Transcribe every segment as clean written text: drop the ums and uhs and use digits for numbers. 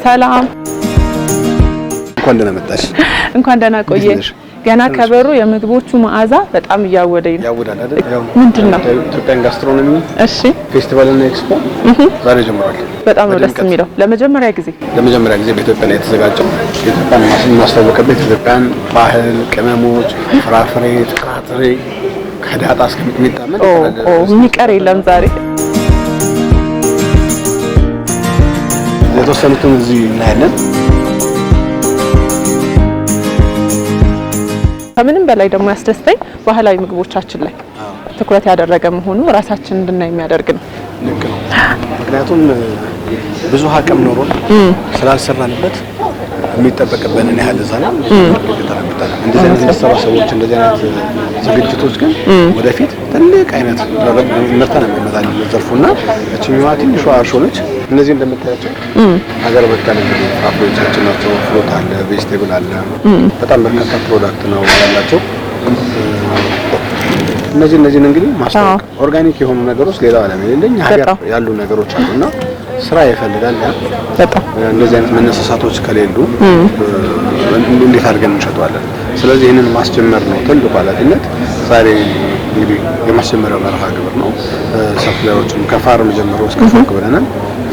ሰላም እንኳን ደህና መጣሽ። እንኳን ደህና ቆየሽ። ገና ከበሩ የምግቦቹ መዓዛ በጣም እያወደኝ ነው። ያወዳል አይደል? ያው ምንድነው? ኢትዮጵያን ጋስትሮኖሚ እሺ፣ ፌስቲቫል እና ኤክስፖ ዛሬ ጀምሯል። በጣም ነው ደስ የሚለው። ለመጀመሪያ ጊዜ በኢትዮጵያ ላይ የተዘጋጀው ኢትዮጵያን ማስተዋወቅበት ኢትዮጵያን ባህል፣ ቅመሞች፣ ፍራፍሬ፣ ጥራጥሬ ከዳጣ እስከ ሚጥሚጣ የሚቀር የለም ዛሬ። የተወሰኑትን እዚህ እናያለን። ከምንም በላይ ደግሞ ያስደስተኝ ባህላዊ ምግቦቻችን ላይ ትኩረት ያደረገ መሆኑ ራሳችን እንድናይ የሚያደርግ ነው። ልክ ነው። ምክንያቱም ብዙ አቅም ኖሮን ስላልሰራንበት የሚጠበቅብንን ያህል እዛ ነው እንደዚህ አይነት ሰዎች እንደዚህ አይነት ዝግጅቶች ግን ወደፊት ትልቅ አይነት ምርታን የሚያመጣል ዘርፉና እቺኛዋ ትንሿ አርሾ ነች። እነዚህ እንደምታያቸው ሀገር በቀል እንግዲህ ፍራፍሬዎቻችን ናቸው። ፍሩት አለ፣ ቬጅቴብል አለ። በጣም በርካታ ፕሮዳክት ነው ያላቸው። እነዚህን እንግዲህ ማስተዋወቅ ኦርጋኒክ የሆኑ ነገሮች ሌላው ዓለም የሌለኝ ሀገር ያሉ ነገሮች አሉና ስራ ይፈልጋል። በጣም እንደዚህ አይነት መነሳሳቶች ከሌሉ እንዴት አድርገን እንሸጠዋለን? ስለዚህ ይህንን ማስጀመር ነው ትልቁ ኃላፊነት። ዛሬ እንግዲህ የማስጀመሪያው መርሃ ግብር ነው። ሰፕላዮችን ከፋርም ጀምሮ እስከ ፎቅ ብለናል።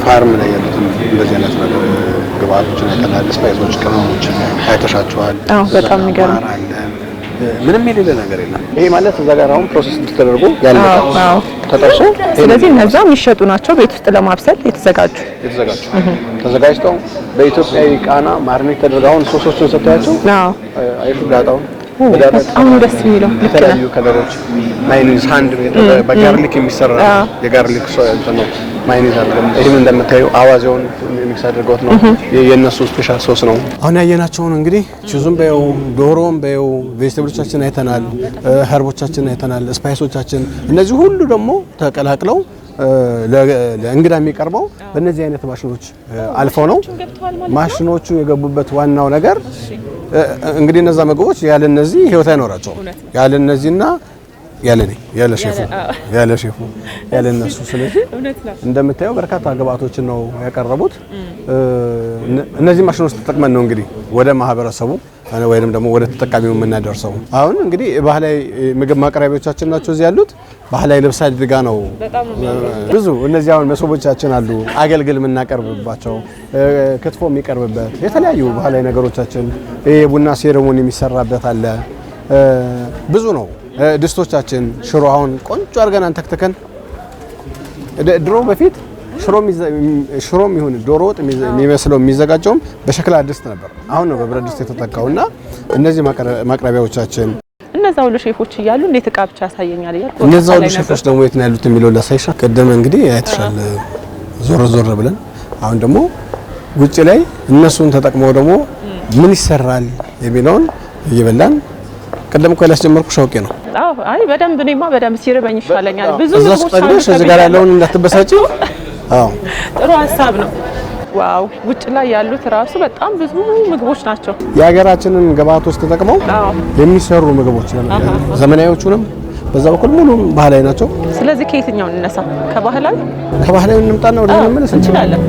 ፋርም ላይ ያሉትን እንደዚህ አይነት ግብአቶችን አይተናል። ስፓይሶች፣ ቅመሞች አይተሻቸዋል። በጣም የሚገርም ምንም የሌለ ነገር የለም። ይሄ ማለት እዛ ጋር አሁን ፕሮሰስ ተደርጎ ያለቀ ተጠርሶ፣ ስለዚህ እነዛ የሚሸጡ ናቸው። ቤት ውስጥ ለማብሰል የተዘጋጁ ተዘጋጅተው በኢትዮጵያዊ ቃና ማርኔት ተደርገው አሁን ሶሶቹን ሰጥታያቸው አይሹ ዳጣው በጣም ደስ የሚለው የተለያዩ ከለሮች ማይኒዝ ሃንድ በጋርሊክ የሚሰራ የጋርሊክ ነው ማይኒዝ አለ። ይሄን እንደምታየው አዋዜውን ሚክስ አድርገውት ነው። የነሱ ስፔሻል ሶስ ነው። አሁን ያየናቸውን እንግዲህ ቺዙም በየው ዶሮም በየው ቬጅቴብሎቻችን አይተናል፣ ኸርቦቻችን አይተናል፣ ስፓይሶቻችን እነዚህ ሁሉ ደግሞ ተቀላቅለው ለእንግዳ የሚቀርበው በእነዚህ አይነት ማሽኖች አልፈው ነው። ማሽኖቹ የገቡበት ዋናው ነገር እንግዲህ እነዛ ምግቦች ያለ እነዚህ ህይወት አይኖራቸውም። ያለ እነዚህና ያለ ሼፉ ያለ እነሱ። ስለዚህ እንደምታየው በርካታ ግብአቶችን ነው ያቀረቡት። እነዚህ ማሽኖች ተጠቅመን ነው እንግዲህ ወደ ማህበረሰቡ ወይንም ደግሞ ወደ ተጠቃሚው የምናደርሰው። አሁን እንግዲህ ባህላዊ ምግብ ማቅረቢያዎቻችን ናቸው እዚህ ያሉት። ባህላዊ ልብስ አድርጋ ነው ብዙ እነዚህ አሁን መሶቦቻችን አሉ፣ አገልግል የምናቀርብባቸው፣ ክትፎ የሚቀርብበት የተለያዩ ባህላዊ ነገሮቻችን፣ የቡና ሴሬሞኒ የሚሰራበት አለ። ብዙ ነው። ድስቶቻችን ሽሮ አሁን ቆንጆ አድርገን አንተክተከን ድሮ በፊት ሽሮም ይሁን ዶሮ ወጥ የሚመስለው የሚዘጋጀውም በሸክላ ድስት ነበር። አሁን ነው በብረት ድስት የተተካውና እነዚህ ማቅረቢያዎቻችን እነዛ ሁሉ ሼፎች እያሉ እንዴት ዕቃ ብቻ ያሳየኛል እያልኩ እነዛ ሁሉ ሼፎች ደግሞ የት ነው ያሉት የሚለው ላሳይሻ። ቀደም እንግዲህ አይተሻል ዞር ብለን። አሁን ደግሞ ውጪ ላይ እነሱን ተጠቅመው ደግሞ ምን ይሰራል የሚለውን እየበላን ቀደም እኮ ያላስጀመርኩ ሻውቄ ነው። አይ በደንብ እኔማ በደንብ ሲርበኝ ይሻለኛል። ብዙ ምግቦች እዚህ ጋር ያለውን እንዳትበሳጪ። ጥሩ ሀሳብ ነው። ዋው ውጭ ላይ ያሉት ራሱ በጣም ብዙ ምግቦች ናቸው። የሀገራችንን ግብአቶች ተጠቅመው የሚሰሩ ምግቦች ዘመናዊዎቹንም በዛ በኩል ሙሉ ባህላዊ ናቸው። ስለዚህ ከየትኛው እንነሳ? ከባህላዊ እንምጣና ወደ መመለስ እንችላለን።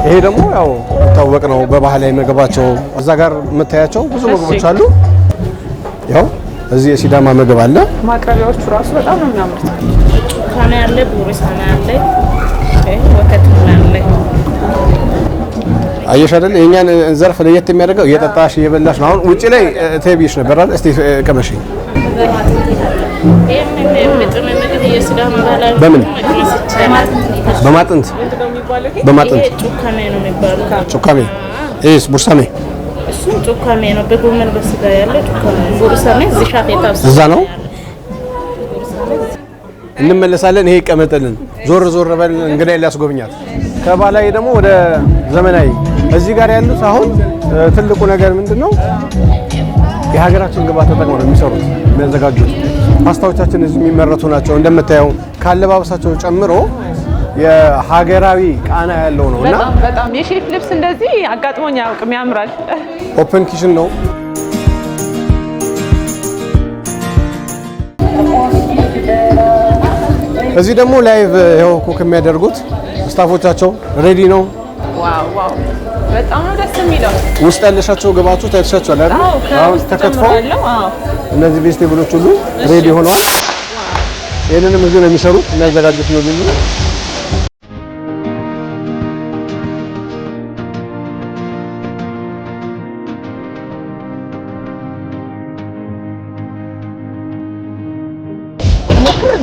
ይሄ ደግሞ ያው ታወቅ ነው በባህላዊ ምግባቸው። እዛ ጋር የምታያቸው ብዙ ምግቦች አሉ። ያው እዚህ የሲዳማ ምግብ አለ። ማቅረቢያዎቹ ራሱ በጣም ነው የሚያምሩት። ካና ያለ ቡሪሳና ያለ ወከት ያለ አየሽ አይደል? የኛን ዘርፍ ለየት የሚያደርገው እየጠጣሽ እየበላሽ ነው። አሁን ውጪ ላይ ተብይሽ ነበር አይደል? እስቲ ቀመሽ። በምን በማጥንት ጩካሜ እስ ቡርሳሜ እሱ ጩካሜ ነው። በጎመን በስጋ ያለ ጩካሜ ቡርሳሜ እዛ ነው። እንመለሳለን። ይሄ ይቀመጥልን። ዞር በል እንግዳ ሊያስጎብኛት። ከባህላዊ ደግሞ ወደ ዘመናዊ እዚህ ጋር ያሉት አሁን ትልቁ ነገር ምንድነው? የሀገራችን ግብአት ተጠቅመው ነው የሚሰሩት የሚያዘጋጁት። ፓስታዎቻችን እዚህ የሚመረቱ ናቸው። እንደምታየው ካለባበሳቸው ጨምሮ የሀገራዊ ቃና ያለው ነውና በጣም የሼፍ ልብስ እንደዚህ አጋጥሞኝ አያውቅም። ያምራል። ኦፕን ኪችን ነው። እዚህ ደግሞ ላይቭ ይኸው ኩክ የሚያደርጉት ስታፎቻቸው ሬዲ ነው። ዋው በጣም ነው ደስ የሚለው። ውስጥ ያለሻቸው ግብአቶች ታይተሻቸዋል አይደል? አሁን ተከትፈው እነዚህ ቬጅቴብሎች ሁሉ ሬዲ ሆነዋል። ይሄንንም እዚህ ነው የሚሰሩት የሚያዘጋጁት ነው ልዩ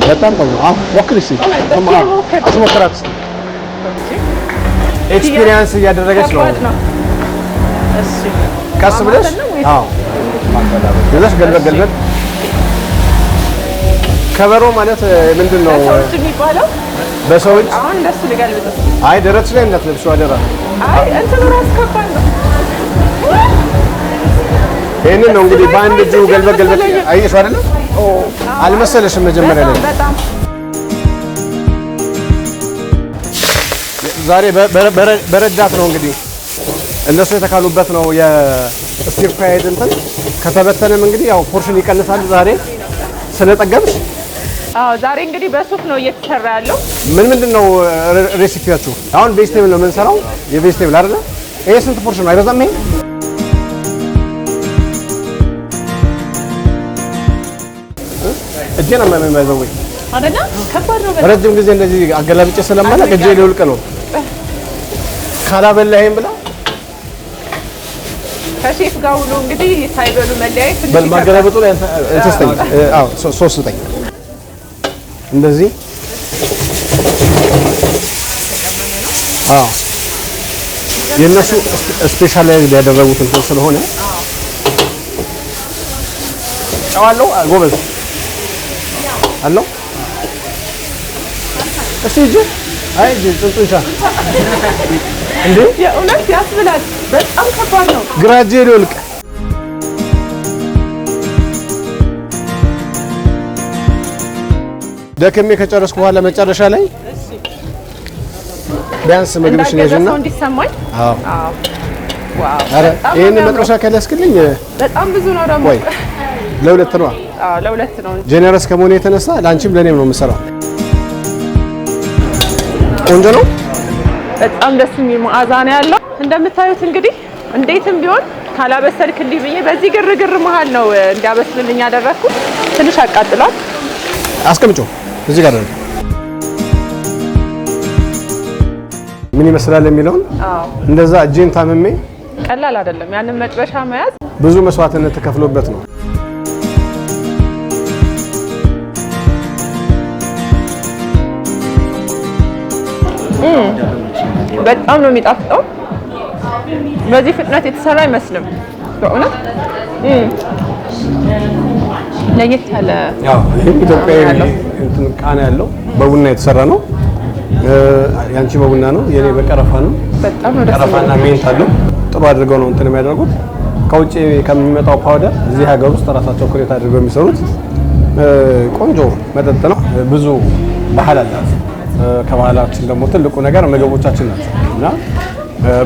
በጣም ጥሩ ነው። ሞክሪ እስኪ አትሞክራት። ኤክስፒሪየንስ እያደረገች ነው። እሺ ቀስ ብለሽ ገልበጥ ከበሮ ማለት ምንድን ነው? በሰው እጅ አሁን እንደሱ ልገልብጥ። አይ ደረትሽ ላይ እንዳትለብሺው አደራ። አይ እንትኑ ራስ ከባድ ነው። ይሄንን ነው እንግዲህ በአንድ እጁ ገልበጥ አየሽው አይደል? አልመሰለሽም መጀመሪያ ላይ? በጣም ዛሬ በረዳት ነው እንግዲህ እነሱ የተካሉበት ነው የስቲር ፍራይድ እንትን ከተበተነም እንግዲህ ያው ፖርሽን ይቀንሳል ዛሬ ስለጠገብሽ። ዛሬ እንግዲህ በሱፍ ነው እየተሰራ ያለው። ምንድነው ሬሲፒያችሁ? አሁን ቬጅቴብል ነው የምንሰራው የቬጅቴብል አይደለ? ይሄ ስንት ፖርሽን ነው? አይበዛም ይሄ? እጄን አማማይዘው አይደለ? ከባድ ነው። ረጅም ጊዜ እንደዚህ አገላብጬ ስለማላውቅ እጄ ሊውልቅ ነው። ካላበላይም ብላ ከሼፍ ጋር ሁሉ እንግዲህ ሳይበሉ መለያየት ማገላበጡ ላይ እንተስተኝ። አዎ ሶስት ጠኝ እንደዚህ የነሱ ስፔሻላይዝድ ያደረጉት እንትን ስለሆነ ጨዋለው ጎበዝ አለው። እሺ እጂ አይ እጂ ጥንጥሻ እንዴ የእውነት ያስብላል። በጣም ከባድ ነው። ግራጄ ሊወልቅ ደከሜ ከጨረስኩ በኋላ መጨረሻ ላይ ቢያንስ ምግብሽን ያዥና እንዲሰማኝ። አዎ ዋው! ይሄን መጥረሻ ከለስክልኝ በጣም ብዙ ነው ደግሞ። ወይ ለሁለት ነው? አዎ ለሁለት ነው። ጄነረስ ከመሆኑ የተነሳ ላንቺም ለኔም ነው የምሰራው። ቆንጆ ነው። በጣም ደስ የሚል መዓዛ ነው ያለው። እንደምታዩት እንግዲህ እንዴትም ቢሆን ካላበሰልክልኝ ብዬ በዚህ ግርግር መሀል ነው እንዲያበስልልኝ ያደረኩት። ትንሽ አቃጥሏል። አስቀምጪው እዚህ ጋር ነው። ምን ይመስላል የሚለውን እንደዛ እጄን ታምሜ ቀላል አይደለም። ያንን መጥበሻ መያዝ ብዙ መስዋዕትነት ተከፍሎበት ነው። በጣም ነው የሚጣፍጠው። በዚህ ፍጥነት የተሰራ አይመስልም በእውነት ለየት ያለ ኢትዮጵያዊ እንትን ቃና ያለው በቡና የተሰራ ነው። ያንቺ በቡና ነው፣ የኔ በቀረፋ ነው። በጣም ነው ቀረፋና ሜንት አለው። ጥሩ አድርገው ነው እንትን የሚያደርጉት። ከውጭ ከሚመጣው ፓውደር እዚህ ሀገር ውስጥ ራሳቸው ክሬት አድርገው የሚሰሩት ቆንጆ መጠጥ ነው። ብዙ ባህል አላት። ከባህላችን ደግሞ ትልቁ ነገር ምግቦቻችን ናቸው እና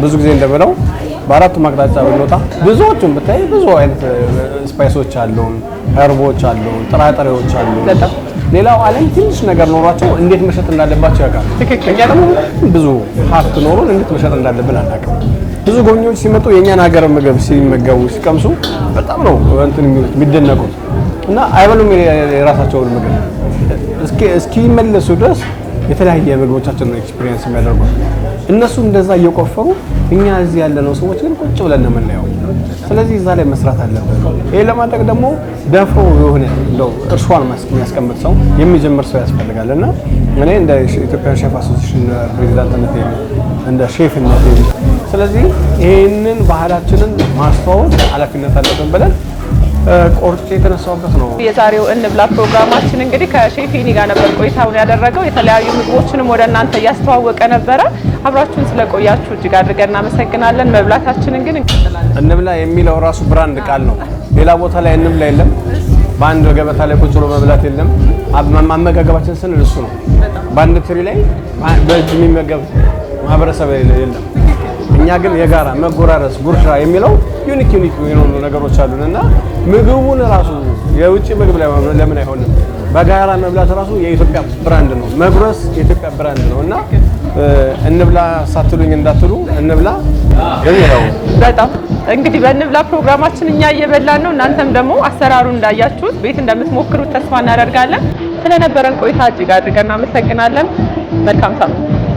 ብዙ ጊዜ እንደምለው በአራቱም አቅጣጫ ብንወጣ ብዙዎቹን ብታይ ብዙ አይነት ስፓይሶች አሉን፣ ኸርቦች አሉን፣ ጥራጥሬዎች አሉን። ሌላው ዓለም ትንሽ ነገር ኖሯቸው እንዴት መሸጥ እንዳለባቸው ያውቃሉ። እኛ ደግሞ ብዙ ሀብት ኖሮን እንዴት መሸጥ እንዳለብን አናውቅም። ብዙ ጎብኚዎች ሲመጡ የእኛን ሀገር ምግብ ሲመገቡ ሲቀምሱ በጣም ነው እንትን የሚደነቁት እና አይበሉም የራሳቸውን ምግብ እስኪመለሱ ድረስ የተለያየ ምግቦቻችን ነው ኤክስፒሪየንስ የሚያደርጉት። እነሱ እንደዛ እየቆፈሩ እኛ እዚህ ያለነው ሰዎች ግን ቁጭ ብለን ነው የምናየው። ስለዚህ እዛ ላይ መስራት አለብን። ይሄ ለማድረግ ደግሞ ደፍሮ የሆነ እንደው እርሷን የሚያስቀምጥ ሰው የሚጀምር ሰው ያስፈልጋል እና እኔ እንደ ኢትዮጵያን ሼፍ አሶሲዬሽን ፕሬዚዳንትነት እንደ ሼፍነት ስለዚህ ይሄንን ባህላችንን ማስተዋወቅ ኃላፊነት አለብን ብለን ቆርጬ የተነሳውበት ነው። የዛሬው እንብላ ፕሮግራማችን እንግዲህ ከሼፍ ሄኒ ጋር ነበር ቆይታውን ያደረገው። የተለያዩ ምግቦችንም ወደ እናንተ እያስተዋወቀ ነበረ። አብራችሁን ስለቆያችሁ እጅግ አድርገን እናመሰግናለን። መብላታችንን ግን እንቀጥላለን። እንብላ የሚለው ራሱ ብራንድ ቃል ነው። ሌላ ቦታ ላይ እንብላ የለም። በአንድ ገበታ ላይ ቁጭ ብሎ መብላት የለም። አመጋገባችን ስንል እሱ ነው። በአንድ ትሪ ላይ በእጅ የሚመገብ ማህበረሰብ የለም። እኛ ግን የጋራ መጎራረስ ጉርሻ የሚለው ዩኒክ የሆኑ ነገሮች አሉን እና ምግቡን ራሱ የውጭ ምግብ ላይ ለምን አይሆንም? በጋራ መብላት ራሱ የኢትዮጵያ ብራንድ ነው። መጉረስ የኢትዮጵያ ብራንድ ነውና እንብላ ሳትሉኝ እንዳትሉ እንብላ። ግን ያው በጣም እንግዲህ በእንብላ ፕሮግራማችን እኛ እየበላን ነው። እናንተም ደግሞ አሰራሩን እንዳያችሁት ቤት እንደምትሞክሩት ተስፋ እናደርጋለን። ስለነበረን ቆይታ እጅግ አድርገን እናመሰግናለን። መልካም ሳምንት።